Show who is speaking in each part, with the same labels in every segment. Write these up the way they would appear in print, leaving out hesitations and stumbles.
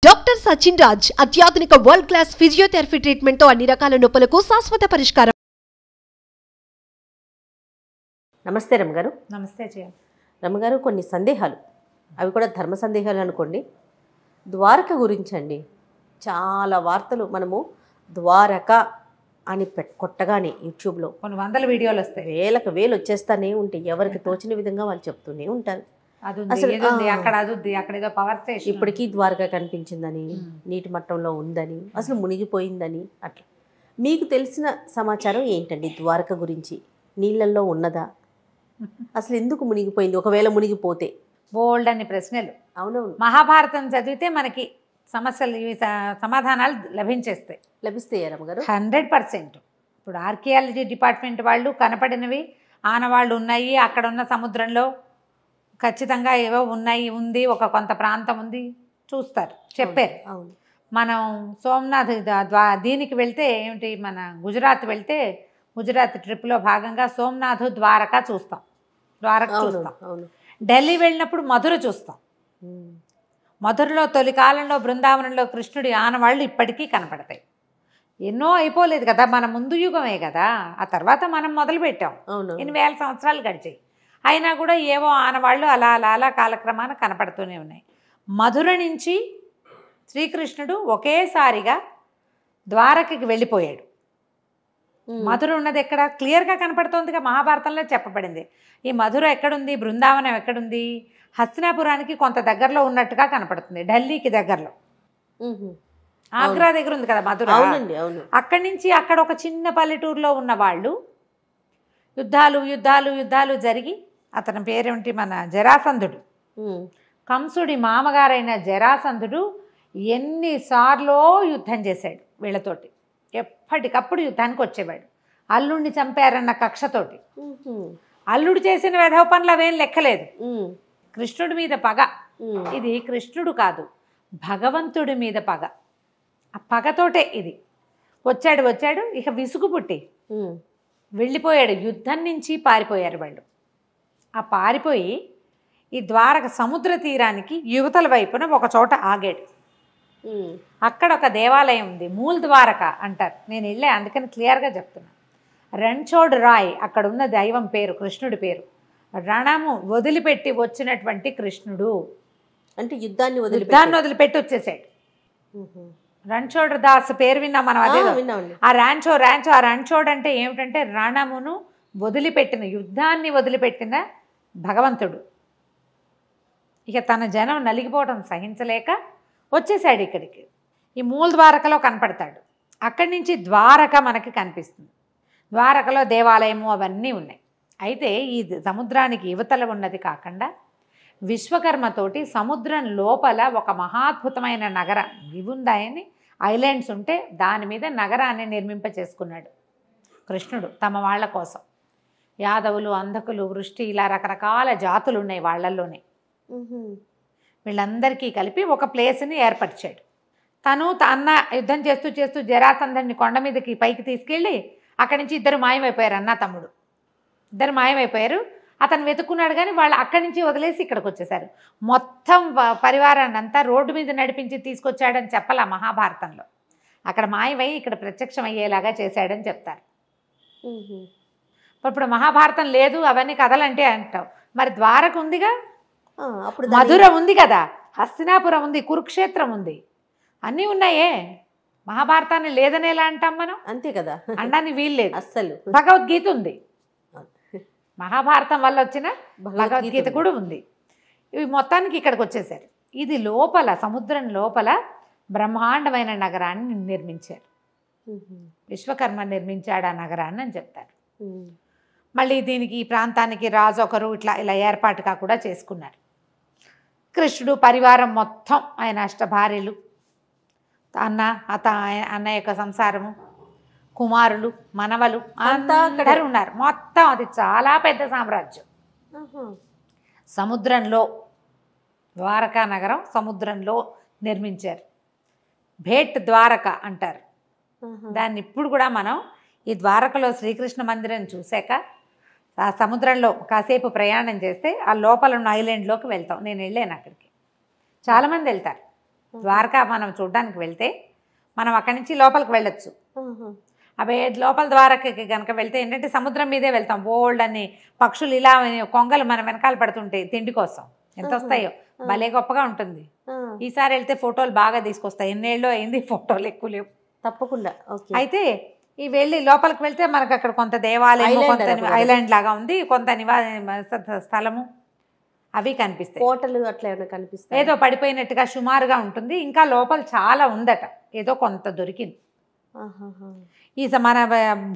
Speaker 1: Doctor Sachin Raj అత్యాధునిక world class physiotherapy treatment తో అన్ని రకాల నొప్పులకు శాశ్వత పరిష్కారం.
Speaker 2: నమస్తే రమ్మగారు.
Speaker 3: నమస్తే జయ.
Speaker 2: రమ్మగారు, కొన్ని సందేహాలు, అవి కూడా ధర్మ సందేహాలు అనుకోండి. ద్వారక గురించి అండి, చాలా వార్తలు మనము ద్వారక అని కొట్టగానే యూట్యూబ్లో
Speaker 3: కొన్ని వందల వీడియోలు వస్తాయి,
Speaker 2: వేలకు వేలు వచ్చేస్తానే ఉంటాయి. ఎవరికి తోచిన విధంగా వాళ్ళు చెప్తూనే ఉంటారు.
Speaker 3: అసలు అక్కడ అది అక్కడ ఏదో పవర్ స్టేషన్
Speaker 2: ఇప్పటికీ ద్వారక కనిపించిందని, నీటి మట్టంలో ఉందని, అసలు మునిగిపోయిందని, అట్లా మీకు తెలిసిన సమాచారం ఏంటండి ద్వారక గురించి? నీళ్ళల్లో ఉన్నదా? అసలు ఎందుకు మునిగిపోయింది? ఒకవేళ మునిగిపోతే
Speaker 3: బోల్డ్ అని ప్రశ్నలు.
Speaker 2: అవునవును,
Speaker 3: మహాభారతం చదివితే మనకి సమస్యలు సమాధానాలు
Speaker 2: లభిస్తాయి రమ్మగారు.
Speaker 3: 100%. ఇప్పుడు ఆర్కియాలజీ డిపార్ట్మెంట్ వాళ్ళు కనపడినవి ఆనవాళ్ళు ఉన్నాయి, అక్కడ ఉన్న సముద్రంలో ఖచ్చితంగా ఏవో ఉంది, ఒక కొంత ప్రాంతం ఉంది, చూస్తారు, చెప్పారు.
Speaker 2: అవును,
Speaker 3: మనం సోమనాథ్ దీనికి వెళ్తే ఏమిటి, మన గుజరాత్ వెళ్తే గుజరాత్ ట్రిప్లో భాగంగా సోమనాథ్ ద్వారక చూస్తాం.
Speaker 2: అవును.
Speaker 3: ఢిల్లీ వెళ్ళినప్పుడు మధుర చూస్తాం. మధురలో తొలి కాలంలో బృందావనంలో కృష్ణుడి ఆనవాళ్ళు ఇప్పటికీ కనపడతాయి. ఎన్నో అయిపోలేదు కదా, మన ముందు యుగమే కదా, ఆ తర్వాత మనం మొదలు పెట్టాం. ఎన్ని వేల సంవత్సరాలు గడిచాయి, అయినా కూడా ఏవో ఆనవాళ్ళు అలా అలా అలా కాలక్రమాన కనపడుతూనే ఉన్నాయి. మధుర నుంచి శ్రీకృష్ణుడు ఒకేసారిగా ద్వారకకి వెళ్ళిపోయాడు. మధుర ఉన్నది ఎక్కడ క్లియర్గా కనపడుతోందిగా, మహాభారతంలో చెప్పబడింది. ఈ మధుర ఎక్కడుంది, బృందావనం ఎక్కడుంది? హస్తినాపురానికి కొంత దగ్గరలో ఉన్నట్టుగా కనపడుతుంది, ఢిల్లీకి దగ్గరలో. ఆగ్రా దగ్గర ఉంది కదా మధుర. అక్కడి నుంచి అక్కడ ఒక చిన్న పల్లెటూరులో ఉన్న వాళ్ళు యుద్ధాలు జరిగి, అతని పేరేమిటి, మన జరాసంధుడు, కంసుడి మామగారైన జరాసంధుడు ఎన్నిసార్లో యుద్ధం చేశాడు వీళ్ళతోటి. ఎప్పటికప్పుడు యుద్ధానికి వచ్చేవాడు, అల్లుడిని చంపారన్న కక్షతోటి. అల్లుడు చేసిన వెధవ పనులు అవేం లెక్కలేదు, కృష్ణుడి మీద పగ. ఇది కృష్ణుడు కాదు, భగవంతుడి మీద పగ. ఆ పగతోటే ఇది వచ్చాడు. ఇక విసుగు పుట్టి వెళ్ళిపోయాడు. యుద్ధం నుంచి పారిపోయారు వాళ్ళు. ఆ పారిపోయి ఈ ద్వారక సముద్ర తీరానికి యువతల వైపున ఒక చోట ఆగాడు. అక్కడ ఒక దేవాలయం ఉంది, మూల్ ద్వారక అంటారు. నేను వెళ్ళే, అందుకని క్లియర్గా చెప్తున్నా. రణ్ఛోడ్ రాయ్ అక్కడ ఉన్న దైవం పేరు, కృష్ణుడి పేరు. రణము వదిలిపెట్టి వచ్చినటువంటి కృష్ణుడు,
Speaker 2: అంటే యుద్ధాన్ని
Speaker 3: వదిలిపెట్టి వచ్చేసాడు. రణ్ఛోడ్ దాస్ పేరు విన్నాం మనం, అదే. ఆ రణ్ఛోడ్ అంటే ఏమిటంటే రణమును వదిలిపెట్టిన, యుద్ధాన్ని వదిలిపెట్టిన భగవంతుడు. ఇక తన జనం నలిగిపోవడం సహించలేక వచ్చేసాడు ఇక్కడికి. ఈ మూల ద్వారకలో కనపడతాడు. అక్కడి నుంచి ద్వారక మనకి కనిపిస్తుంది. ద్వారకలో దేవాలయము అవన్నీ ఉన్నాయి. అయితే ఈ సముద్రానికి యువతల ఉన్నది కాకుండా విశ్వకర్మతోటి సముద్రం లోపల ఒక మహాద్భుతమైన నగరం ఇవుందాయని, ఐలాండ్స్ ఉంటే దాని మీద నగరాన్ని నిర్మింపచేసుకున్నాడు కృష్ణుడు తమ వాళ్ళ కోసం. యాదవులు, అంధకులు, వృష్టి, ఇలా రకరకాల జాతులు ఉన్నాయి వాళ్ళల్లోనే. వీళ్ళందరికీ కలిపి ఒక ప్లేస్ని ఏర్పరిచాడు. తను అన్న యుద్ధం చేస్తూ జరాసంధుడిని కొండ మీదకి పైకి తీసుకెళ్ళి అక్కడి నుంచి ఇద్దరు మాయమైపోయారు, అన్న తమ్ముడు ఇద్దరు మాయమైపోయారు. అతను వెతుక్కున్నాడు కానీ వాళ్ళు అక్కడి నుంచి వదిలేసి ఇక్కడికి వచ్చేసారు. మొత్తం పరివారాన్ని అంతా రోడ్డు మీద నడిపించి తీసుకొచ్చాడని చెప్పాల మహాభారతంలో. అక్కడ మాయమై ఇక్కడ ప్రత్యక్షం అయ్యేలాగా చేశాడని చెప్తారు. ఇప్పుడు మహాభారతం లేదు, అవన్నీ కథలంటే అంటావు. మరి ద్వారక ఉందిగా, అప్పుడు మధుర ఉంది కదా, హస్తినాపురం ఉంది, కురుక్షేత్రం ఉంది, అన్నీ ఉన్నాయే. మహాభారతాన్ని లేదని ఎలా అంటాం మనం?
Speaker 2: అంతే కదా,
Speaker 3: అనడానికి వీల్లేదు.
Speaker 2: అస్సలు
Speaker 3: భగవద్గీత ఉంది, మహాభారతం వల్ల వచ్చిన భగవద్గీత కూడా ఉంది. ఇవి మొత్తానికి ఇక్కడికి వచ్చేసారు. ఇది లోపల, సముద్రం లోపల బ్రహ్మాండమైన నగరాన్ని నిర్మించారు. విశ్వకర్మ నిర్మించాడు ఆ నగరాన్ని అని చెప్తారు. మళ్ళీ దీనికి, ఈ ప్రాంతానికి రాజు ఒకరు ఇలా ఏర్పాటుగా కూడా చేసుకున్నారు. కృష్ణుడు పరివారం మొత్తం, ఆయన అష్టభార్యలు, అన్న యొక్క సంసారము, కుమారులు, మనవలు అందరూ ఉన్నారు. మొత్తం అది చాలా పెద్ద సామ్రాజ్యం. సముద్రంలో ద్వారకా నగరం సముద్రంలో నిర్మించారు. భేట్ ద్వారక అంటారు దాన్ని. ఇప్పుడు కూడా మనం ఈ ద్వారకలో శ్రీకృష్ణ మందిరం చూశాక ఆ సముద్రంలో కాసేపు ప్రయాణం చేస్తే ఆ లోపల ఉన్న ఐలాండ్లోకి వెళ్తాం. నేను వెళ్ళాను అక్కడికి, చాలామంది వెళ్తారు. ద్వారకా మనం చూడడానికి వెళ్తే మనం అక్కడి నుంచి లోపలికి వెళ్ళొచ్చు.
Speaker 2: ఆహా.
Speaker 3: అవి లోపల ద్వారకకి కనుక వెళ్తే ఏంటంటే సముద్రం మీదే వెళ్తాం. బోల్డ్ అని పక్షులు ఇలా కొంగలు మన వెనకాల పడుతుంటాయి తిండి కోసం. ఎంత వస్తాయో, భలే గొప్పగా ఉంటుంది. ఈసారి వెళ్తే ఫోటోలు బాగా తీసుకొస్తాయి. ఎన్నేళ్ళు అయింది ఫోటోలు ఎక్కువ లేవు.
Speaker 2: తప్పకుండా. ఓకే.
Speaker 3: అయితే ఈ వెళ్ళి లోపలికి వెళ్తే మనకు అక్కడ కొంత దేవాలయం, కొంత ఐలాండ్ లాగా ఉంది, కొంత నివాస స్థలము అవి కనిపిస్తాయి.
Speaker 2: కోటలు అట్లా ఏమైనా కనిపిస్తాయి?
Speaker 3: ఏదో పడిపోయినట్టుగా సుమారుగా ఉంటుంది. ఇంకా లోపల చాలా ఉందట, ఏదో కొంత దొరికింది. ఈ మన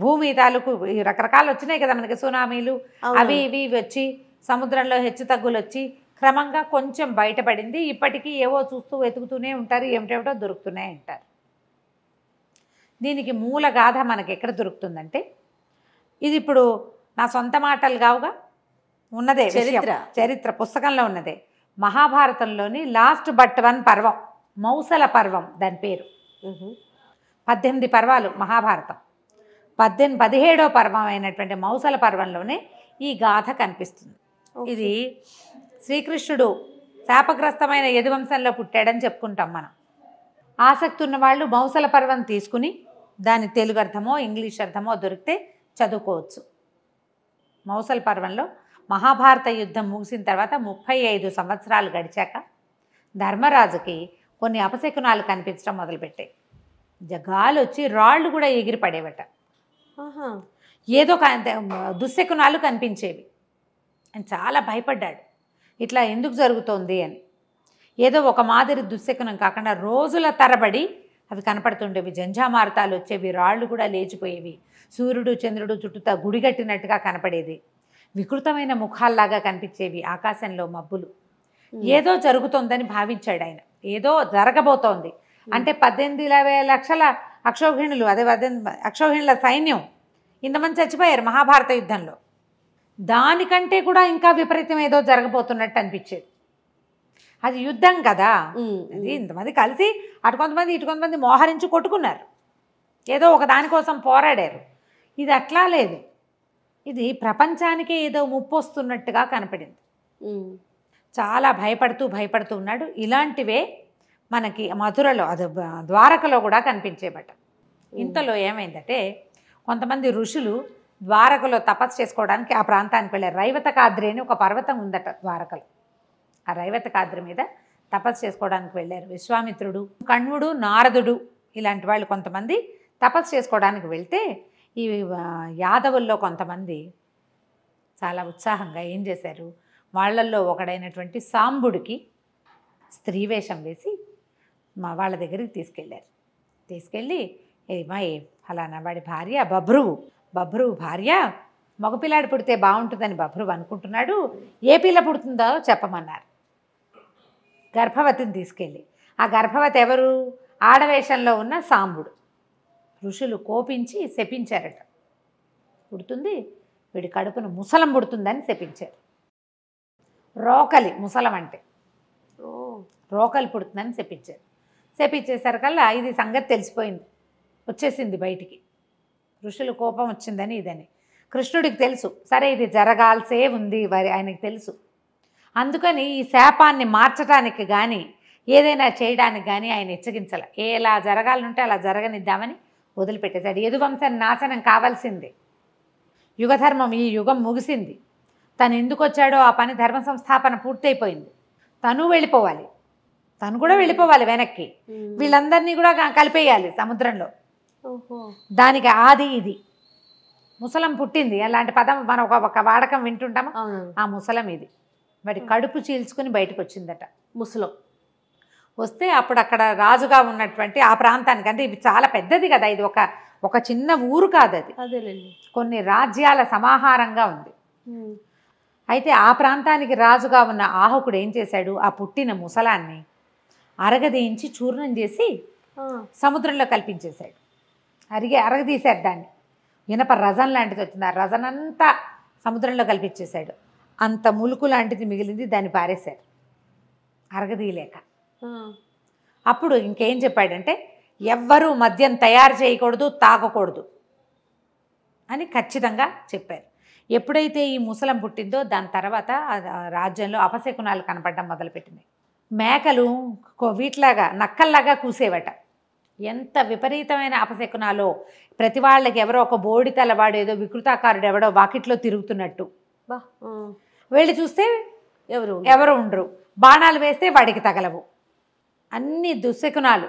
Speaker 3: భూమి తాలూకు ఈ రకరకాలు వచ్చినాయి కదా మనకి, సునామీలు అవి ఇవి వచ్చి సముద్రంలో హెచ్చు తగ్గులు వచ్చి క్రమంగా కొంచెం బయటపడింది. ఇప్పటికీ ఏవో చూస్తూ వెతుకుతూనే ఉంటారు, ఏమిటేమిటో దొరుకుతూనే ఉంటారు. దీనికి మూల గాథ మనకి ఎక్కడ దొరుకుతుందంటే, ఇది ఇప్పుడు నా సొంత మాటలు కావుగా, ఉన్నదే చరిత్ర పుస్తకంలో ఉన్నదే. మహాభారతంలోని లాస్ట్ బట్ వన్ పర్వం, మౌసల పర్వం దాని పేరు. 18 పర్వాలు మహాభారతం. 17వ పర్వం అయినటువంటి మౌసల పర్వంలోనే ఈ గాథ కనిపిస్తుంది. ఇది శ్రీకృష్ణుడు శాపగ్రస్తమైన యదువంశంలో పుట్టాడని చెప్పుకుంటాం మనం. ఆసక్తి ఉన్న వాళ్ళు మౌసల పర్వం తీసుకుని దాని తెలుగు అర్థమో ఇంగ్లీష్ అర్థమో దొరికితే చదువుకోవచ్చు. మౌసల పర్వంలో మహాభారత యుద్ధం ముగిసిన తర్వాత 35 సంవత్సరాలు గడిచాక ధర్మరాజుకి కొన్ని అపశకునాలు కనిపించడం మొదలుపెట్టాయి. గాలి వచ్చి రాళ్ళు కూడా ఎగిరి పడేవట. ఏదో దుశ్శకునాలు కనిపించేవి. ఆయన చాలా భయపడ్డాడు, ఇట్లా ఎందుకు జరుగుతోంది అని. ఏదో ఒక మాదిరి దుశ్శకునం కాకుండా రోజుల తరబడి అవి కనపడుతుండేవి. జంఝామారుతాలు వచ్చేవి, రాళ్ళు కూడా లేచిపోయేవి, సూర్యుడు చంద్రుడు చుట్టూతా గుడిగట్టినట్టుగా కనపడేది, వికృతమైన ముఖాల్లాగా కనిపించేవి, ఆకాశంలో మబ్బులు. ఏదో జరుగుతోందని భావించాడు ఆయన. ఏదో జరగబోతోంది అంటే 18 లక్షల అక్షౌహిణులు, అదే అక్షౌహిణుల సైన్యం ఇంతమంది చచ్చిపోయారు మహాభారత యుద్ధంలో. దానికంటే కూడా ఇంకా విపరీతం ఏదో జరగబోతున్నట్టు అనిపించేది. అది యుద్ధం కదా, అది ఇంతమంది కలిసి అటు కొంతమంది ఇటు కొంతమంది మోహరించి కొట్టుకున్నారు, ఏదో ఒక దానికోసం పోరాడారు. ఇది అట్లా లేదు, ఇది ప్రపంచానికే ఏదో ముప్పు వస్తున్నట్టుగా కనపడింది. చాలా భయపడుతూ ఉన్నాడు. ఇలాంటివే మనకి మధురలో, అది ద్వారకలో కూడా కనిపించేబట. ఇంతలో ఏమైందంటే, కొంతమంది ఋషులు ద్వారకలో తపస్సు చేసుకోవడానికి ఆ ప్రాంతానికి వెళ్ళారు. రైవతకాద్రి అని ఒక పర్వతం ఉందట ద్వారకలో. ఆ రైవతకాద్రి మీద తపస్సు చేసుకోవడానికి వెళ్ళారు. విశ్వామిత్రుడు, కణ్వుడు, నారదుడు ఇలాంటి వాళ్ళు కొంతమంది తపస్సు చేసుకోవడానికి వెళ్తే, ఈ యాదవుల్లో కొంతమంది చాలా ఉత్సాహంగా ఏం చేశారు, వాళ్ళల్లో ఒకడైనటువంటి సాంబుడికి స్త్రీ వేషం వేసి వాళ్ళ దగ్గరికి తీసుకెళ్ళి ఫలానా వాడి భార్య బభ్రువు భార్య మగపిల్లాడు పుడితే బాగుంటుందని బభ్రువు అనుకుంటున్నాడు, ఏ పిల్ల పుడుతుందో చెప్పమన్నారు. గర్భవతిని తీసుకెళ్ళి, ఆ గర్భవతి ఎవరు, ఆడవేషంలో ఉన్న సాంబుడు. ఋషులు కోపించి శపించారట. పుడుతుంది, వీడి కడుపును ముసలం పుడుతుందని శపించారు. రోకలి, ముసలం అంటే రోకలి పుడుతుందని శపించారు. శపించేసరికల్లా ఇది సంగతి తెలిసిపోయింది, వచ్చేసింది బయటికి. ఋషులు కోపం వచ్చిందని ఇదని కృష్ణుడికి తెలుసు. సరే ఇది జరగాల్సే ఉంది, ఆయనకి తెలుసు. అందుకని ఈ శాపాన్ని మార్చడానికి కానీ ఏదైనా చేయడానికి కానీ ఆయన ఇచ్చగించాల. ఎలా జరగాలంటే అలా జరగనిద్దామని వదిలిపెట్టేశాడు. యదువంశం నాశనం కావాల్సిందే, యుగధర్మం ఈ యుగం ముగిసింది. తను ఎందుకు వచ్చాడో ఆ పని, ధర్మ సంస్థాపన పూర్తయిపోయింది. తను వెళ్ళిపోవాలి, తను కూడా వెళ్ళిపోవాలి వెనక్కి. వీళ్ళందరినీ కూడా కలిపేయాలి సముద్రంలో. దానికి ఆది ఇది ముసలం పుట్టింది. అలాంటి పదం మనం ఒక వాడకం వింటుంటామా, ఆ ముసలం ఇది. వాడి కడుపు చీల్చుకుని బయటకు వచ్చిందట ముసలం. వస్తే అప్పుడు అక్కడ రాజుగా ఉన్నటువంటి ఆ ప్రాంతానికి, అంటే ఇది చాలా పెద్దది కదా, ఇది ఒక చిన్న ఊరు కాదు, అది కొన్ని రాజ్యాల సమాహారంగా ఉంది. అయితే ఆ ప్రాంతానికి రాజుగా ఉన్న ఆహకుడు ఏం చేశాడు, ఆ పుట్టిన ముసలాన్ని అరగదీయించి చూర్ణం చేసి సముద్రంలో కల్పించేశాడు. అరగదీశాడు దాన్ని. ఇనప రజం లాంటిది వచ్చింది, ఆ రజనంతా సముద్రంలో కల్పించేశాడు. అంత ములుకు లాంటిది మిగిలింది, దాన్ని పారేశారు అరగదీయలేక. అప్పుడు ఇంకేం చెప్పాడంటే, ఎవ్వరూ మద్యం తయారు చేయకూడదు, తాగకూడదు అని ఖచ్చితంగా చెప్పారు. ఎప్పుడైతే ఈ ముసలం పుట్టిందో దాని తర్వాత రాజ్యంలో అపశకునాలు కనపడడం మొదలుపెట్టినాయి. మేకలు వీటిలాగా నక్కల్లాగా కూసేవట. ఎంత విపరీతమైన అపశకునాలో. ప్రతి వాళ్ళకి ఎవరో ఒక బోడి తలవాడు ఏదో వికృతాకారుడు ఎవడో వాకిట్లో తిరుగుతున్నట్టు.
Speaker 2: బా
Speaker 3: వెళ్ళి చూస్తే ఎవరు ఉండరు. బాణాలు వేస్తే వాడికి తగలవు. అన్ని దుశ్శకునాలు,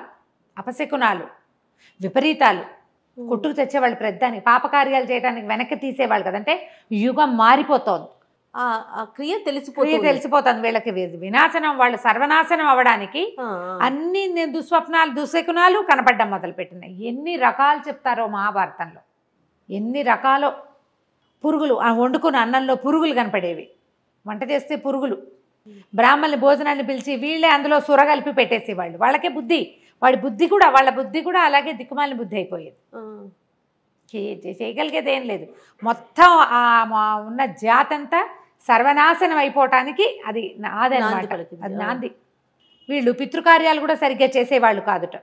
Speaker 3: అపశకునాలు, విపరీతాలు కొట్టుకు తెచ్చేవాళ్ళు. ప్రతిదానికి పాపకార్యాలు చేయడానికి వెనక్కి తీసేవాళ్ళు కదంటే యుగం మారిపోతోంది.
Speaker 2: ఆ క్రియ
Speaker 3: తెలిసిపోతుంది వీళ్ళకి. వినాశనం, వాళ్ళు సర్వనాశనం అవ్వడానికి అన్ని దుస్వప్నాలు, దుశ్శకునాలు కనపడ్డం మొదలుపెట్టినాయి. ఎన్ని రకాలు చెప్తారో మహాభారతంలో, ఎన్ని రకాలో. పురుగులు, వండుకున్న అన్నంలో పురుగులు కనపడేవి. వంట చేస్తే పురుగులు. బ్రాహ్మణులు భోజనాన్ని పిలిచి వీళ్ళే అందులో సురగలిపి పెట్టేసేవాళ్ళు. వాళ్ళకే బుద్ధి, వాళ్ళ బుద్ధి కూడా అలాగే దిక్కుమాలిన బుద్ధి అయిపోయేది. చేయగలిగేది ఏం లేదు. మొత్తం ఉన్న జాతంతా సర్వనాశనం అయిపోవటానికి అది నాది అన్నమాట. అది నాంది. వీళ్ళు పితృకార్యాలు కూడా సరిగ్గా చేసేవాళ్ళు కాదుట.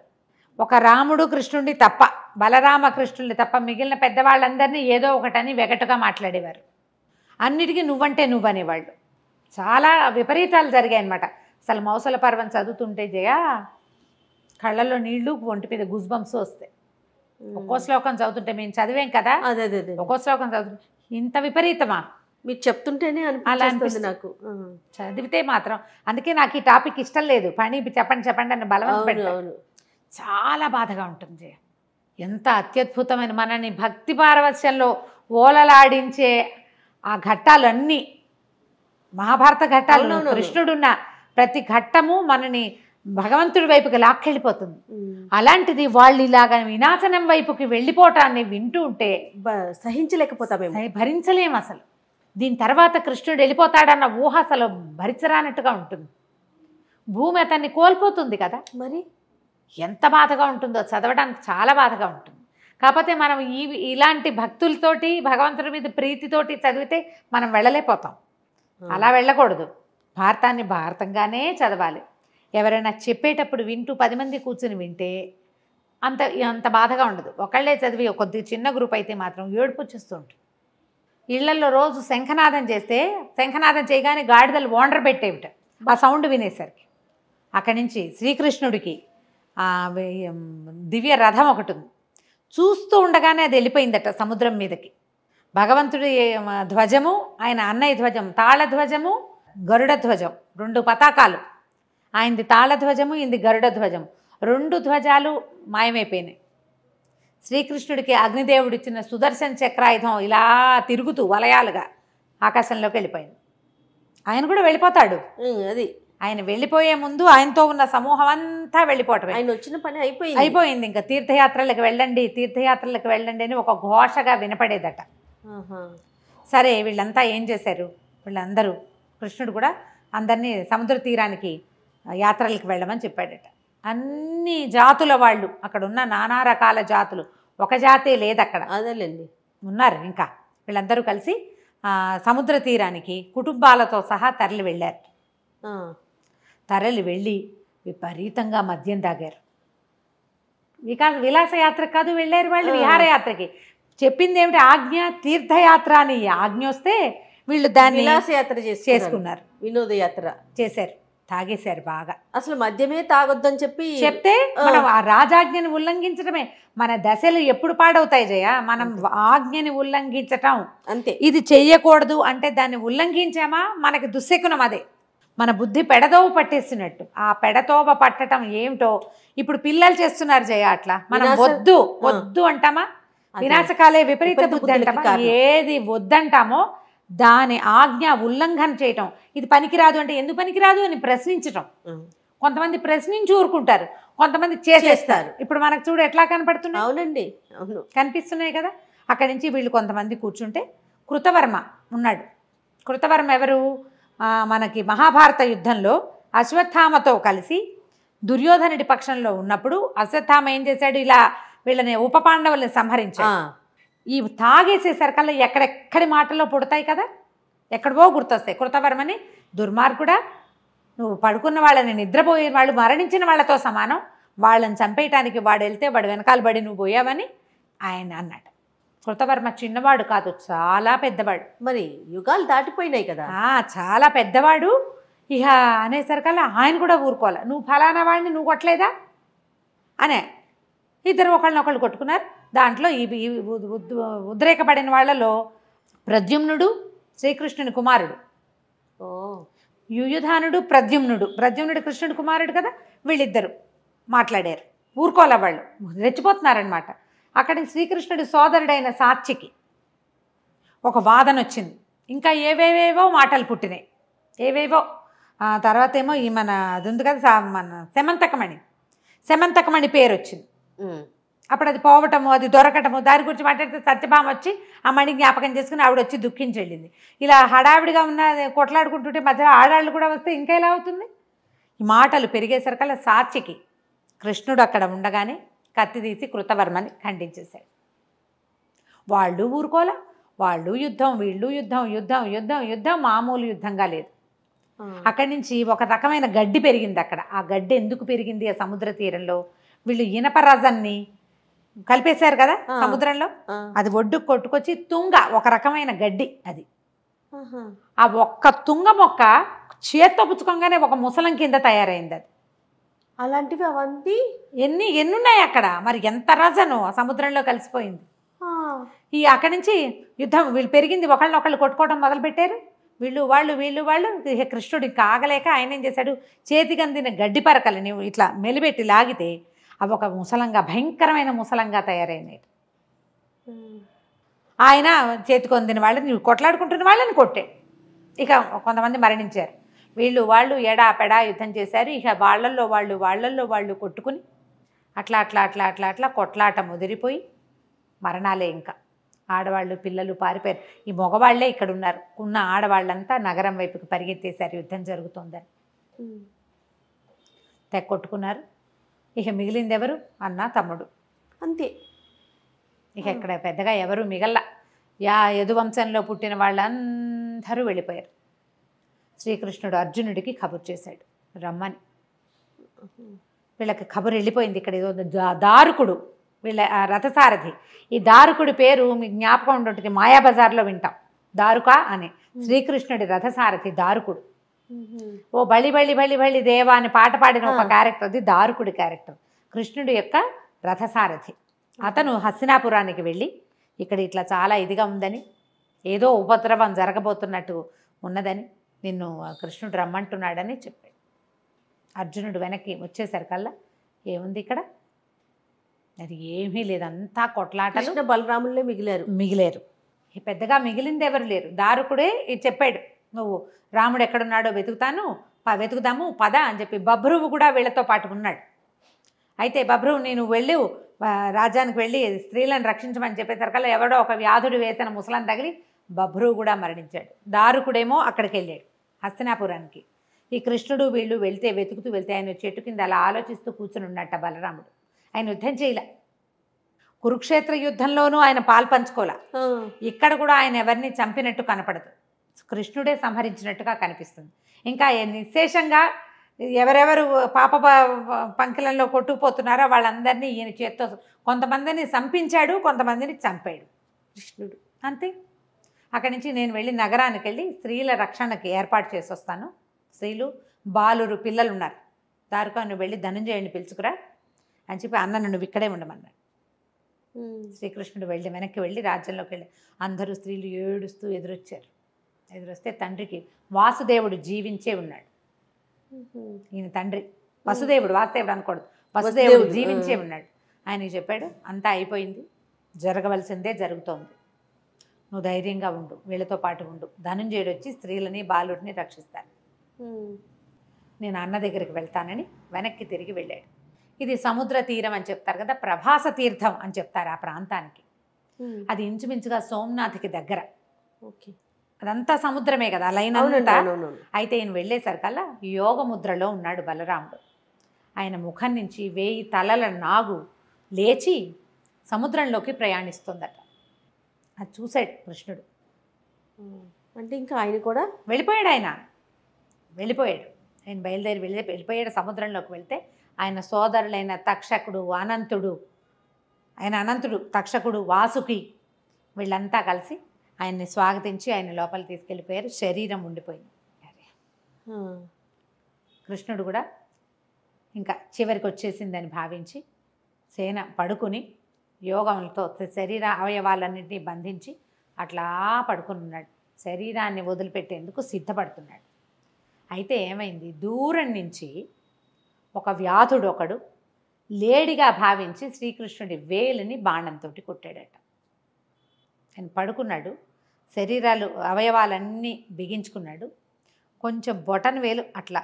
Speaker 3: ఒక రాముడు కృష్ణుడిని తప్ప, బలరామ కృష్ణుడిని తప్ప మిగిలిన పెద్దవాళ్ళందరినీ ఏదో ఒకటని వెగటుగా మాట్లాడేవారు. అన్నిటికీ నువ్వంటే నువ్వనేవాళ్ళు. చాలా విపరీతాలు జరిగాయి అన్నమాట. అసలు మౌసల పర్వం చదువుతుంటే జయ కళ్ళల్లో నీళ్లు, ఒంటి మీద గుజ్బంప్స్ వస్తాయి. ఒక్కో శ్లోకం చదువుతుంటే, మేము చదివేం కదా, ఒక్కో శ్లోకం చదువుతుంటే ఇంత విపరీతమా
Speaker 2: మీరు చెప్తుంటేనే
Speaker 3: అలా అనిపిస్తుంది నాకు. చదివితే మాత్రం. అందుకే నాకు ఈ టాపిక్ ఇష్టం లేదు. పని చెప్పండి అని బలవంతం పెట్టాను. చాలా బాధగా ఉంటుంది. ఎంత అత్యద్భుతమైన మనని భక్తి పారవస్యంలో ఓలలాడించే ఆ ఘట్టాలన్నీ, మహాభారత ఘట్టాలు, కృష్ణుడున్న ప్రతి ఘట్టము మనని భగవంతుడి వైపుకి లాక్కెళ్ళిపోతుంది. అలాంటిది వాళ్ళు ఇలాగా వినాశనం వైపుకి వెళ్ళిపోవటాన్ని వింటూ ఉంటే
Speaker 2: సహించలేకపోతామే,
Speaker 3: భరించలేము అసలు. దీని తర్వాత కృష్ణుడు వెళ్ళిపోతాడన్న ఊహ అసలు భరించరానట్టుగా ఉంటుంది. భూమి అతన్ని కోల్పోతుంది కదా, మరి ఎంత బాధగా ఉంటుందో చదవడానికి. చాలా బాధగా ఉంటుంది. కాకపోతే మనం ఇలాంటి భక్తులతోటి, భగవంతుడి మీద ప్రీతితోటి చదివితే మనం వెళ్ళలేకపోతాం. అలా వెళ్ళకూడదు. భారతాన్ని భారతంగానే చదవాలి. ఎవరైనా చెప్పేటప్పుడు వింటూ 10 మంది కూర్చుని వింటే అంత బాధగా ఉండదు. ఒకళ్ళే చదివి కొద్ది చిన్న గ్రూప్ అయితే మాత్రం ఏడుపు వచ్చేస్తూ ఉంటుంది. ఇళ్లలో రోజు శంఖనాదం చేస్తే, శంఖనాదం చేయగానే గాడిదలు ఓండ్ర పెట్టేవిట ఆ సౌండ్ వినేసరికి. అక్కడి నుంచి శ్రీకృష్ణుడికి దివ్య రథం ఒకటి ఉంది. చూస్తూ ఉండగానే అది వెళ్ళిపోయిందట సముద్రం మీదకి. భగవంతుడి ధ్వజము, ఆయన అన్నయ్య ధ్వజం, తాళధ్వజము, గరుడ ధ్వజం, 2 పతాకాలు. ఆయనది తాళధ్వజము, ఈయనది గరుడ ధ్వజం. 2 ధ్వజాలు మాయమైపోయినాయి. శ్రీకృష్ణుడికి అగ్నిదేవుడు ఇచ్చిన సుదర్శన చక్రాయుధం ఇలా తిరుగుతూ వలయాలుగా ఆకాశంలోకి వెళ్ళిపోయింది. ఆయన కూడా వెళ్ళిపోతాడు.
Speaker 2: అది
Speaker 3: ఆయన వెళ్ళిపోయే ముందు ఆయనతో ఉన్న సమూహం అంతా వెళ్ళిపోవటం.
Speaker 2: ఆయన వచ్చిన పని
Speaker 3: అయిపోయింది. ఇంకా తీర్థయాత్రలకు వెళ్ళండి అని ఒక ఘోషగా వినపడేదట. సరే వీళ్ళంతా ఏం చేశారు, వీళ్ళందరూ కృష్ణుడు కూడా అందరినీ సముద్ర తీరానికి యాత్రలకు వెళ్ళమని చెప్పాడట. అన్ని జాతుల వాళ్ళు అక్కడ ఉన్న, నానా రకాల జాతులు, ఒక జాతే లేదు అక్కడ,
Speaker 2: అదేలేండి
Speaker 3: ఉన్నారు. ఇంకా వీళ్ళందరూ కలిసి సముద్ర తీరానికి కుటుంబాలతో సహా తరలి వెళ్ళారు. తరలి వెళ్ళి విపరీతంగా మద్యం తాగారు. విలాసయాత్ర కాదు వెళ్ళారు వాళ్ళు, విహారయాత్రకి. చెప్పింది ఏమిటి, ఆజ్ఞ తీర్థయాత్ర అని ఆజ్ఞ వస్తే వీళ్ళు దాన్ని
Speaker 2: విలాసయాత్ర
Speaker 3: చేసుకున్నారు,
Speaker 2: వినోదయాత్ర చేశారు,
Speaker 3: తాగేశారు బాగా.
Speaker 2: అసలు మద్యమే తాగొద్దని
Speaker 3: చెప్తే మనం ఆ రాజాజ్ఞని ఉల్లంఘించడమే. మన దశలు ఎప్పుడు పాడవుతాయి జయ, మనం ఆజ్ఞని ఉల్లంఘించటం అంతే. ఇది చెయ్యకూడదు అంటే దాన్ని ఉల్లంఘించామా మనకి దుశ్శకునం. అదే మన బుద్ధి పెడదోవ పట్టేస్తున్నట్టు. ఆ పెడతోవ పట్టడం ఏమిటో ఇప్పుడు పిల్లలు చేస్తున్నారు జయ. అట్లా మనం వద్దు అంటామా, వినాశకాలే విపరీత బుద్ధి అంటామా, ఏది వద్దంటామో దాని ఆజ్ఞ ఉల్లంఘన చేయటం. ఇది పనికిరాదు అంటే ఎందుకు పనికిరాదు అని ప్రశ్నించటం. కొంతమంది ప్రశ్నించి ఊరుకుంటారు, కొంతమంది చేసేస్తారు. ఇప్పుడు మనకు చూడు ఎట్లా కనపడుతున్నాయి.
Speaker 2: అవునండి, అవును,
Speaker 3: కనిపిస్తున్నాయి కదా. అక్కడి నుంచి వీళ్ళు కొంతమంది కూర్చుంటే కృతవర్మ ఉన్నాడు. కృతవర్మ ఎవరు, మనకి మహాభారత యుద్ధంలో అశ్వత్థామతో కలిసి దుర్యోధనుడి పక్షంలో ఉన్నప్పుడు అశ్వత్థామ ఏం చేశాడు, ఇలా వీళ్ళని ఉప పాండవుల్ని సంహరించాడు. ఈ తాగేసేసరికల్లా ఎక్కడెక్కడి మాటల్లో పుడతాయి కదా, ఎక్కడవో గుర్తొస్తాయి. కృతవర్మని దుర్మార్గుడా, నువ్వు పడుకున్న వాళ్ళని, నిద్రపోయే వాళ్ళు మరణించిన వాళ్ళతో సమానం, వాళ్ళని చంపేయటానికి వాడు వెళ్తే వాడు వెనకాల పడి నువ్వు పోయావని ఆయన అన్నాడు. కృతవర్మ చిన్నవాడు కాదు, చాలా పెద్దవాడు.
Speaker 2: మరి యుగాలు దాటిపోయినాయి కదా,
Speaker 3: చాలా పెద్దవాడు. ఇక అనేసరికల్లా ఆయన కూడా ఊరుకోవాలి, నువ్వు ఫలానా వాడిని నువ్వు కొట్టలేదా అనే. ఇద్దరు ఒకళ్ళనొకళ్ళు కొట్టుకున్నారు. దాంట్లో ఈ ఉద్రేకపడిన వాళ్ళలో ప్రద్యుమ్నుడు శ్రీకృష్ణుని కుమారుడు,
Speaker 2: ఓ
Speaker 3: యుయుధానుడు ప్రద్యుమ్నుడు కృష్ణుడి కుమారుడు కదా, వీళ్ళిద్దరు మాట్లాడారు. ఊరుకోలే వాళ్ళు, రెచ్చిపోతున్నారనమాట. అక్కడికి శ్రీకృష్ణుడి సోదరుడైన సాత్యకి ఒక వాదన వచ్చింది. ఇంకా ఏవేవేవో మాటలు పుట్టినాయి, ఏవేవో. తర్వాత ఏమో ఈ మన అది ఉంది కదా మన శమంతకమణి పేరు వచ్చింది. అప్పుడు అది పోవటము, అది దొరకటము, దాని గురించి మాట్లాడితే సత్యభామ వచ్చి ఆ మణి జ్ఞాపకం చేసుకుని ఆవిడ వచ్చి దుఃఖించి వెళ్ళింది. ఇలా హడావిడిగా ఉన్న కొట్లాడుకుంటుంటే మధ్యలో ఆడాళ్ళు కూడా వస్తే ఇంకా ఎలా అవుతుంది? ఈ మాటలు పెరిగేసరికల్లా సాత్యకి కృష్ణుడు అక్కడ ఉండగానే కత్తి తీసి కృతవర్మని ఖండించేశాడు. వాళ్ళు ఊరుకోలే, వాళ్ళు యుద్ధం, వీళ్ళు యుద్ధం, యుద్ధం యుద్ధం యుద్ధం మామూలు యుద్ధంగా లేదు. అక్కడి నుంచి ఒక రకమైన గడ్డి పెరిగింది అక్కడ. ఆ గడ్డి ఎందుకు పెరిగింది? ఆ సముద్ర తీరంలో వీళ్ళు ఇనప రజాన్ని కలిపేశారు కదా సముద్రంలో, అది ఒడ్డుకు కొట్టుకొచ్చి తుంగ, ఒక రకమైన గడ్డి అది. ఆ ఒక్క తుంగ మొక్క చేత్తో పుచ్చుకోగానే ఒక ముసలం కింద తయారైంది అది.
Speaker 2: అలాంటివి అవన్నీ
Speaker 3: ఎన్నున్నాయి అక్కడ. మరి ఎంత రజను ఆ సముద్రంలో కలిసిపోయింది. ఈ అక్కడి నుంచి యుద్ధం వీళ్ళు పెరిగింది, ఒకళ్ళనొకళ్ళు కొట్టుకోవడం మొదలుపెట్టారు. వీళ్ళు వాళ్ళు కృష్ణుడు ఇంకా ఆగలేక ఆయన ఏం చేశాడు, చేతికి అందిన గడ్డి పరకలని ఇట్లా మెలిపెట్టి లాగితే అవి ఒక ముసలంగా, భయంకరమైన ముసలంగా తయారైనాయి. ఆయన చేతికి అందిన వాళ్ళని, కొట్లాడుకుంటున్న వాళ్ళని కొట్టాడు. ఇక కొంతమంది మరణించారు. వాళ్ళు ఎడా పెడా యుద్ధం చేశారు. ఇక వాళ్ళల్లో వాళ్ళు కొట్టుకుని అట్లా కొట్లాట ముదిరిపోయి మరణాలే. ఇంకా ఆడవాళ్ళు పిల్లలు పారిపోయారు. ఈ మగవాళ్లే ఇక్కడ ఉన్నారు. ఉన్న ఆడవాళ్ళంతా నగరం వైపుకి పరిగెత్తేశారు యుద్ధం జరుగుతుందని. కొట్టుకున్నారు. ఇక మిగిలింది ఎవరు? అన్న తమ్ముడు, అంతే. ఇక ఇక్కడ పెద్దగా ఎవరు మిగల్ల. యదువంశంలో పుట్టిన వాళ్ళందరూ వెళ్ళిపోయారు. శ్రీకృష్ణుడు అర్జునుడికి కబురు చేశాడు రమ్మని. వీళ్ళకి కబురు వెళ్ళిపోయింది. ఇక్కడ ఏదో దారుకుడు, వీళ్ళ రథసారథి. ఈ దారుకుడి పేరు మీకు జ్ఞాపకం ఉంటుంది, మాయాబజార్లో వింటాం, దారుక అని. శ్రీకృష్ణుడి రథసారథి దారుకుడు. ఓ బళి బళి బళి బళి దేవా అని పాట పాడిన ఒక క్యారెక్టర్, అది దారుకుడి క్యారెక్టర్, కృష్ణుడి యొక్క రథసారథి. అతను హస్తినాపురానికి వెళ్ళి ఇక్కడ ఇట్లా చాలా ఇదిగా ఉందని, ఏదో ఉపద్రవం జరగబోతున్నట్టు ఉన్నదని, నిన్ను కృష్ణుడు రమ్మంటున్నాడని చెప్పాడు. అర్జునుడు వెనక్కి వచ్చేసరికల్లా ఏముంది ఇక్కడ? అది ఏమీ లేదు, అంతా కొట్లాటలు.
Speaker 2: బలరాములే
Speaker 3: మిగిలేరు. పెద్దగా మిగిలింది ఎవరు లేరు. దారుకుడే చెప్పాడు, నువ్వు రాముడు ఎక్కడున్నాడో వెతుకుదాము పద అని చెప్పి. బభ్రువు కూడా వీళ్ళతో పాటు ఉన్నాడు. అయితే బభ్రువు, నేను వెళ్ళి రాజ్యానికి వెళ్ళి స్త్రీలను రక్షించమని చెప్పేసరికల్లా ఎవడో ఒక వ్యాధుడు వేసిన ముసలం తగిలి బభ్రువు కూడా మరణించాడు. దారుకుడేమో అక్కడికి వెళ్ళాడు హస్తినాపురానికి. ఈ కృష్ణుడు వీళ్ళు వెతుకుతూ వెళ్తే ఆయన చెట్టు కింద అలా ఆలోచిస్తూ కూర్చుని ఉన్నట్ట బలరాముడు. ఆయన యుద్ధం చేయలే. కురుక్షేత్ర యుద్ధంలోనూ ఆయన పాల్పంచుకోలే. ఇక్కడ కూడా ఆయన ఎవరిని చంపినట్టు కనపడదు, కృష్ణుడే సంహరించినట్టుగా కనిపిస్తుంది. ఇంకా నిశేషంగా ఎవరెవరు పాప పంకిలంలో కొట్టుకుపోతున్నారో వాళ్ళందరినీ ఈయన చేత్తో కొంతమందిని చంపించాడు, కొంతమందిని చంపాడు కృష్ణుడు, అంతే. అక్కడి నుంచి నేను వెళ్ళి నగరానికి వెళ్ళి స్త్రీల రక్షణకి ఏర్పాటు చేసి వస్తాను. స్త్రీలు బాలురు పిల్లలు ఉన్నారు. దారుకా నువ్వు వెళ్ళి ధనుంజయుడిని పిలుచుకురా అని చెప్పి అన్న నువ్వు ఇక్కడే ఉండమన్నాడు. శ్రీకృష్ణుడు వెనక్కి వెళ్ళి రాజ్యంలోకి వెళ్ళి అందరూ స్త్రీలు ఏడుస్తూ ఎదురొస్తే తండ్రికి వాసుదేవుడు జీవించే ఉన్నాడు. ఈయన తండ్రి వాసుదేవుడు అనకూడదు, వసుదేవుడు జీవించే ఉన్నాడు. ఆయనకి చెప్పాడు, అంతా అయిపోయింది, జరగవలసిందే జరుగుతోంది, నువ్వు ధైర్యంగా ఉండు, వీళ్ళతో పాటు ఉండు. ధనుంజయుడు వచ్చి స్త్రీలని బాలుడిని రక్షిస్తాను, నేను అన్న దగ్గరికి వెళ్తానని వెనక్కి తిరిగి వెళ్ళాడు. ఇది సముద్ర తీరం అని చెప్తారు కదా, ప్రభాస తీర్థం అని చెప్తారు ఆ ప్రాంతానికి. అది ఇంచుమించుగా సోమనాథ్కి దగ్గర. ఓకే, అదంతా సముద్రమే కదా లైన్ అంతా. అయితే ఈయన వెళ్ళేసరికల్లా యోగ ముద్రలో ఉన్నాడు బలరాముడు. ఆయన ముఖం నుంచి 1000 తలల నాగు లేచి సముద్రంలోకి ప్రయాణిస్తుందట. అది చూశాడు కృష్ణుడు.
Speaker 2: అంటే ఇంకా ఆయన కూడా
Speaker 3: వెళ్ళిపోయాడు. ఆయన బయలుదేరి వెళ్ళిపోయాడు. సముద్రంలోకి వెళ్తే ఆయన సోదరులైన తక్షకుడు, అనంతుడు, తక్షకుడు, వాసుకి వీళ్ళంతా కలిసి ఆయన్ని స్వాగతించి ఆయన లోపలికి తీసుకెళ్ళిపోయారు. శరీరం ఉండిపోయింది. కృష్ణుడు కూడా ఇంకా చివరికి వచ్చేసిందని భావించి సేన పడుకుని యోగంతో శరీర అవయవాలన్నింటినీ బంధించి అట్లా పడుకుని ఉన్నాడు. శరీరాన్ని వదిలిపెట్టేందుకు సిద్ధపడుతున్నాడు. అయితే ఏమైంది, దూరం నుంచి ఒక వ్యాధుడు ఒకడు లేడిగా భావించి శ్రీకృష్ణుడి వేలిని బాణంతో కొట్టాడట. ఆయన పడుకున్నాడు, శరీరాలు అవయవాలన్నీ బిగించుకున్నాడు. కొంచెం బొటన వేలు అట్లా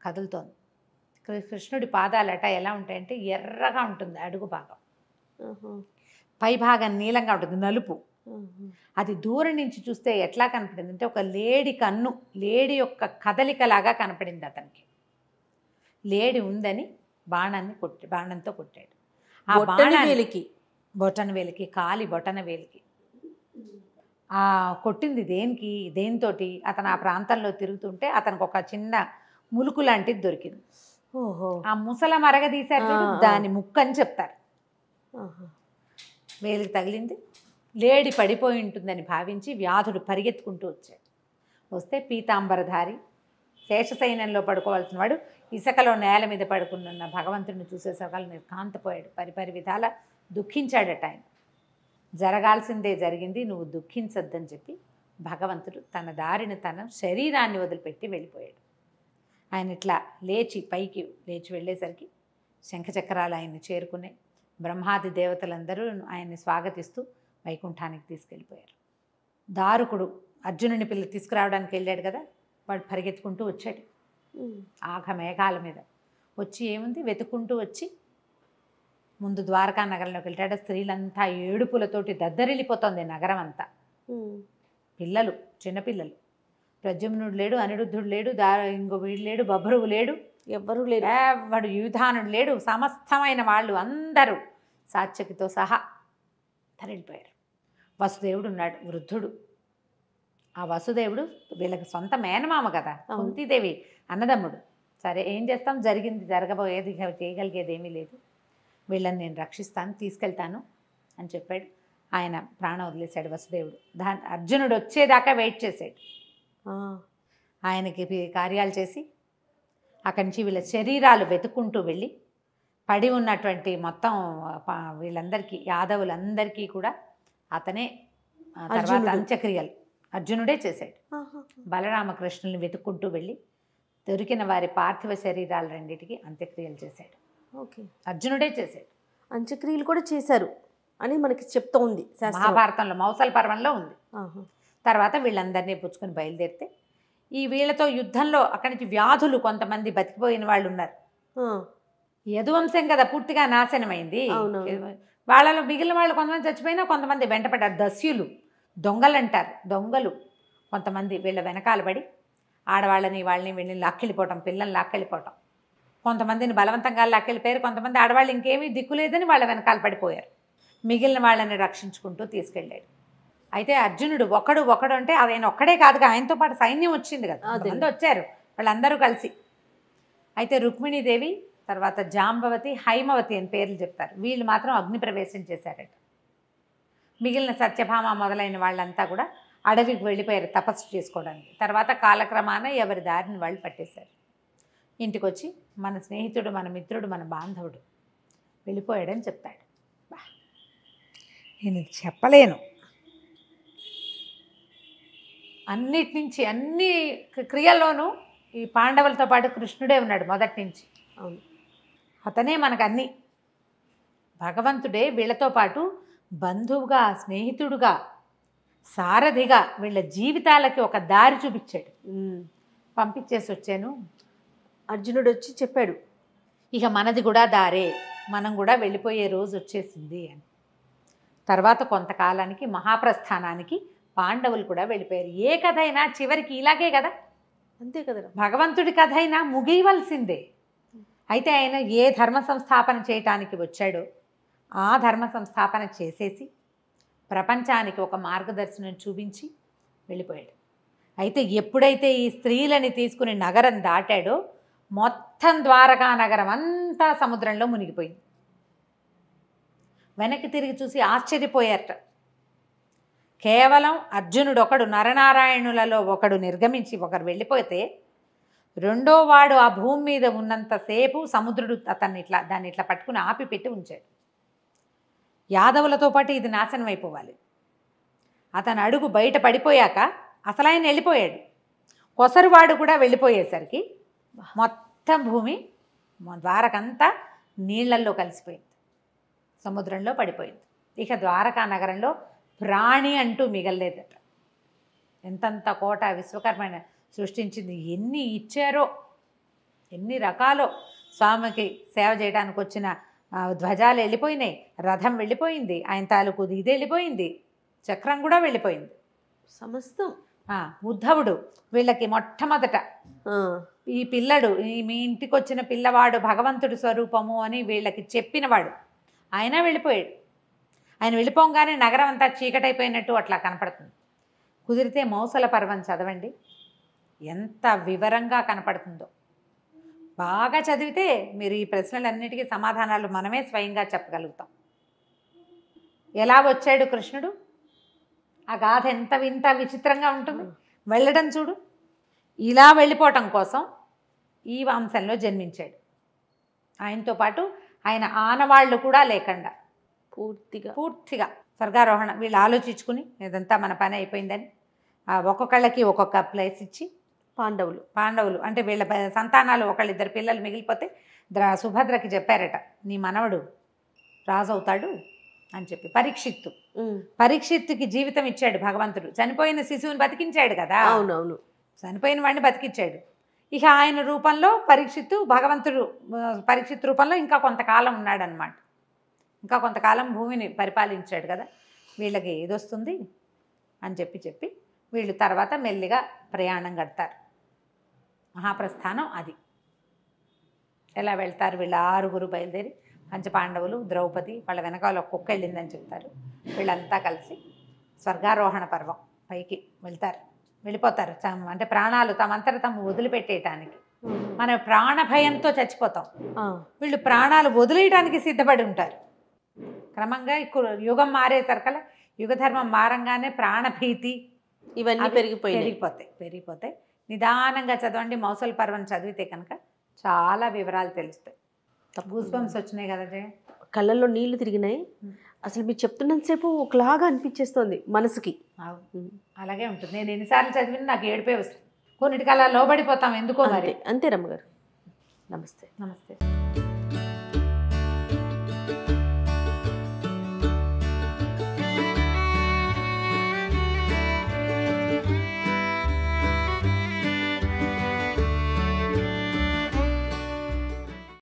Speaker 3: కదులుతోంది. కృష్ణుడి పాదాలట ఎలా ఉంటాయంటే ఎర్రగా ఉంటుంది, అడుగు భాగం పై భాగం నీలంగా ఉంటుంది, నలుపు. అది దూరం నుంచి చూస్తే ఎట్లా కనపడింది అంటే ఒక లేడి కన్ను, లేడి యొక్క కదలికలాగా కనపడింది అతనికి. లేడి ఉందని బాణంతో కొట్టాడు. ఆ బొటన వేలికి కాలి బొటన వేలికి ఆ కొట్టింది దేనితోటి అతను ఆ ప్రాంతంలో తిరుగుతుంటే అతనికి ఒక చిన్న ములుకు లాంటిది దొరికింది. ఆ ముసల మరగదీశారు, దాని ముక్కు అని చెప్తారు. వేలికి తగిలింది, లేడి పడిపోయి ఉంటుందని భావించి వ్యాధుడు పరిగెత్తుకుంటూ వచ్చాడు. వస్తే పీతాంబరధారి శేషశయనంలో పడుకోవాల్సిన వాడు ఇసుకలో నేల మీద పడుకున్న భగవంతుడిని చూసేసరికి నిర్కాంతపోయాడు. పరిపరి విధాల దుఃఖించాడట. ఆయన జరగాల్సిందే జరిగింది, నువ్వు దుఃఖించొద్దని చెప్పి భగవంతుడు తన దారిని తన శరీరాన్ని వదిలిపెట్టి వెళ్ళిపోయాడు. ఆయన ఇట్లా పైకి లేచి వెళ్ళేసరికి శంఖచక్రాలు ఆయన్ని చేరుకున్నాయి. బ్రహ్మాది దేవతలందరూ ఆయన్ని స్వాగతిస్తూ వైకుంఠానికి తీసుకెళ్ళిపోయారు. దారుకుడు అర్జునుని తీసుకురావడానికి వెళ్ళాడు కదా, వాడు పరిగెత్తుకుంటూ వచ్చాడు. ఆఘ మేఘాల మీద వచ్చి ఏముంది వెతుక్కుంటూ వచ్చి ముందు ద్వారకా నగరంలోకి వెళ్ళాడు. స్త్రీలంతా ఏడుపులతోటి దద్దరిల్లిపోతుంది నగరం అంతా. పిల్లలు, చిన్నపిల్లలు, ప్రద్యుమ్నుడు లేడు, అనిరుద్ధుడు లేడు, ఇంకో వీడు లేడు, బభ్రువు లేడు,
Speaker 2: ఎవ్వరూ లేరు,
Speaker 3: ఎవడు యూధానుడు లేడు, సమస్తమైన వాళ్ళు అందరూ సాత్యకితో సహా తరలిపోయారు. వసుదేవుడు ఉన్నాడు, వృద్ధుడు. ఆ వసుదేవుడు వీళ్ళకి సొంత మేనమామ కదా, కుంతీదేవి అన్నదమ్ముడు. సరే ఏం చేస్తాం, జరిగింది జరగబోయేది, చేయగలిగేది ఏమీ లేదు, వీళ్ళని నేను రక్షిస్తాను, తీసుకెళ్తాను అని చెప్పాడు. ఆయన ప్రాణం వదిలేశాడు వసుదేవుడు. అర్జునుడు వచ్చేదాకా వెయిట్ చేశాడు. ఆయనకి కార్యాలు చేసి అక్కడి నుంచి వీళ్ళ శరీరాలు వెతుక్కుంటూ వెళ్ళి పడి ఉన్నటువంటి మొత్తం వీళ్ళందరికీ యాదవులందరికీ కూడా అతనే తర్వాత అంత్యక్రియలు అర్జునుడే చేశాడు. బలరామకృష్ణుల్ని వెతుక్కుంటూ వెళ్ళి దొరికిన వారి పార్థివ శరీరాలు రెండింటికి అంత్యక్రియలు చేశాడు. అర్జునుడే చేశాడు.
Speaker 2: అంత్యక్రియలు కూడా చేశారు అని మనకి చెప్తూ ఉంది
Speaker 3: మహాభారతంలో, మౌసల పర్వంలో ఉంది. తర్వాత వీళ్ళందరినీ పుచ్చుకొని బయలుదేరితే ఈ వీళ్ళతో యుద్ధంలో అక్కడి నుంచి వ్యాధులు కొంతమంది బతికిపోయిన వాళ్ళు ఉన్నారు. యదువంశం కదా పూర్తిగా నాశనమైంది. వాళ్ళలో మిగిలిన వాళ్ళు కొంతమంది చచ్చిపోయినా కొంతమంది వెంటపడ్డారు. దస్యులు, దొంగలు అంటారు, దొంగలు కొంతమంది వీళ్ళ వెనకాల పడి ఆడవాళ్ళని వాళ్ళని వీళ్ళని లాక్కెళ్ళిపోవటం, పిల్లల్ని లాక్కెళ్ళిపోవటం, కొంతమందిని బలవంతంగా లాక్కెళ్ళిపోయారు. కొంతమంది ఆడవాళ్ళు ఇంకేమీ దిక్కులేదని వాళ్ళ వెనకాల పడిపోయారు. మిగిలిన వాళ్ళని రక్షించుకుంటూ తీసుకెళ్ళాడు. అయితే అర్జునుడు ఒకడు అంటే ఆయన ఒక్కడే కాదుగా, ఆయనతో పాటు సైన్యం వచ్చింది కదా, అంతమంది వచ్చారు వాళ్ళందరూ కలిసి. అయితే రుక్మిణీదేవి, తర్వాత జాంబవతి, హైమవతి అని పేర్లు చెప్తారు. వీళ్ళు మాత్రం అగ్ని ప్రవేశం చేశారట. మిగిలిన సత్యభామ మొదలైన వాళ్ళంతా కూడా అడవికి వెళ్ళిపోయారు తపస్సు చేసుకోవడానికి. తర్వాత కాలక్రమాన ఎవరి దారిని వాళ్ళు పట్టేశారు. ఇంటికి వచ్చి మన స్నేహితుడు, మన మిత్రుడు, మన బాంధవుడు వెళ్ళిపోయాడని చెప్తాడు. నేను చెప్పలేను. అన్నిటి నుంచి అన్ని క్రియల్లోనూ ఈ పాండవులతో పాటు కృష్ణుడే ఉన్నాడు మొదటి నుంచి. అవును, అతనే మనకు అన్నీ. భగవంతుడే వీళ్ళతో పాటు బంధువుగా, స్నేహితుడుగా, సారథిగా వీళ్ళ జీవితాలకి ఒక దారి చూపించాడు. పంపించేసి వచ్చాను.
Speaker 2: అర్జునుడు వచ్చి చెప్పాడు,
Speaker 3: ఇక మనది కూడా దారే, మనం కూడా వెళ్ళిపోయే రోజు వచ్చేసింది అని. తర్వాత కొంతకాలానికి మహాప్రస్థానానికి పాండవులు కూడా వెళ్ళిపోయారు. ఏ కథ అయినా చివరికి ఇలాగే కదా,
Speaker 2: అంతే కదా, భగవంతుడి
Speaker 3: కథ అయినా ముగియవలసిందే. అయితే ఆయన ఏ ధర్మ సంస్థాపన చేయటానికి వచ్చాడో ఆ ధర్మ సంస్థాపన చేసేసి ప్రపంచానికి ఒక మార్గదర్శనం చూపించి వెళ్ళిపోయాడు. అయితే ఎప్పుడైతే ఈ స్త్రీలని తీసుకుని నగరం దాటాడో మొత్తం ద్వారకా నగరం అంతా సముద్రంలో మునిగిపోయింది. వెనక్కి తిరిగి చూసి ఆశ్చర్యపోయారట. కేవలం అర్జునుడు ఒకడు, నరనారాయణులలో ఒకడు నిర్గమించి ఒకరు వెళ్ళిపోతే రెండో వాడు ఆ భూమి మీద ఉన్నంతసేపు సముద్రుడు దాన్ని ఇట్లా పట్టుకుని ఆపి పెట్టి ఉంచాడు. యాదవులతో పాటు ఇది నాశనం అయిపోవాలి. అతను అడుగు బయట పడిపోయాక అసలు ఆయన వెళ్ళిపోయాడు. కొసరువాడు కూడా వెళ్ళిపోయేసరికి మొత్తం భూమి ద్వారకంతా నీళ్లల్లో కలిసిపోయింది, సముద్రంలో పడిపోయింది. ఇక ద్వారకా నగరంలో ప్రాణి అంటూ మిగలలేదట. ఎంతంత కోట విశ్వకర్మ సృష్టించింది, ఎన్ని ఇచ్చారో, ఎన్ని రకాలో. స్వామికి సేవ చేయడానికి వచ్చిన ధ్వజాలు వెళ్ళిపోయినాయి, రథం వెళ్ళిపోయింది, ఆయన తాలూకు ఇది వెళ్ళిపోయింది, చక్రం కూడా వెళ్ళిపోయింది,
Speaker 2: సమస్తం.
Speaker 3: ఉద్ధవుడు వీళ్ళకి మొట్టమొదట ఈ పిల్లడు, మీ ఇంటికి వచ్చిన పిల్లవాడు భగవంతుడి స్వరూపము అని వీళ్ళకి చెప్పినవాడు, ఆయన వెళ్ళిపోయాడు. ఆయన వెళ్ళిపోగానే నగరం అంతా చీకటైపోయినట్టు అట్లా కనపడుతుంది. కుదిరితే మౌసల పర్వం చదవండి, ఎంత వివరంగా కనపడుతుందో. బాగా చదివితే మీరు ఈ ప్రశ్నలన్నిటికీ సమాధానాలు మనమే స్వయంగా చెప్పగలుగుతాం. ఎలా వచ్చాడు కృష్ణుడు, ఆ గాథ ఎంత వింత విచిత్రంగా ఉంటుంది. వెళ్ళడం చూడు, ఇలా వెళ్ళిపోవటం కోసం ఈ వంశంలో జన్మించాడు. ఆయనతో పాటు ఆయన ఆనవాళ్ళు కూడా లేకుండా పూర్తిగా స్వర్గారోహణ. వీళ్ళు ఆలోచించుకుని ఇదంతా మన పని అయిపోయిందని ఒక్కొక్కళ్ళకి ఒక్కొక్క ప్లేస్ ఇచ్చి, పాండవులు అంటే వీళ్ళ సంతానాలు ఒకళ్ళిద్దరు పిల్లలు మిగిలిపోతే సుభద్రకి చెప్పారట, నీ మనవడు రాజు అవుతాడు అని చెప్పి. పరీక్షిత్తుకి జీవితం ఇచ్చాడు భగవంతుడు. చనిపోయిన శిశువుని బతికించాడు కదా.
Speaker 2: అవునవును,
Speaker 3: చనిపోయిన వాడిని బతికించాడు. ఇక ఆయన రూపంలో పరీక్షిత్ రూపంలో ఇంకా కొంతకాలం ఉన్నాడనమాట. ఇంకా కొంతకాలం భూమిని పరిపాలించాడు కదా, వీళ్ళకి ఏదొస్తుంది అని చెప్పి వీళ్ళు తర్వాత మెల్లిగా ప్రయాణం కడతారు. మహాప్రస్థానం అది. ఎలా వెళ్తారు వీళ్ళ 6 బయలుదేరి, పంచపాండవులు, ద్రౌపది, వాళ్ళ వెనకాల కుక్క వెళ్ళిందని చెప్తారు. వీళ్ళంతా కలిసి స్వర్గారోహణ పర్వం పైకి వెళ్ళిపోతారు. అంటే ప్రాణాలు తమంతట తాము వదిలిపెట్టేయటానికి. మనం ప్రాణభయంతో చచ్చిపోతాం, వీళ్ళు ప్రాణాలు వదిలేయడానికి సిద్ధపడి ఉంటారు. క్రమంగా యుగం మారేసరికల యుగధర్మం మారంగానే ప్రాణభీతి
Speaker 2: ఇవన్నీ
Speaker 3: పెరిగిపోతాయి. నిదానంగా చదవండి. మౌసల పర్వం చదివితే కనుక చాలా వివరాలు తెలుస్తాయి. గూస్ బంప్స్ వచ్చినాయి కదా,
Speaker 2: కళ్ళల్లో నీళ్లు తిరిగినాయి. అసలు మీరు చెప్తున్నంతసేపు ఒకలాగా అనిపించేస్తుంది మనసుకి.
Speaker 3: అలాగే ఉంటుంది. నేను ఎన్నిసార్లు చదివినా నాకు ఏడిపే వస్తుంది. కొన్నిటికి అలా లోబడిపోతాం ఎందుకో మరి.
Speaker 2: అంతే రమ్మగారు. నమస్తే.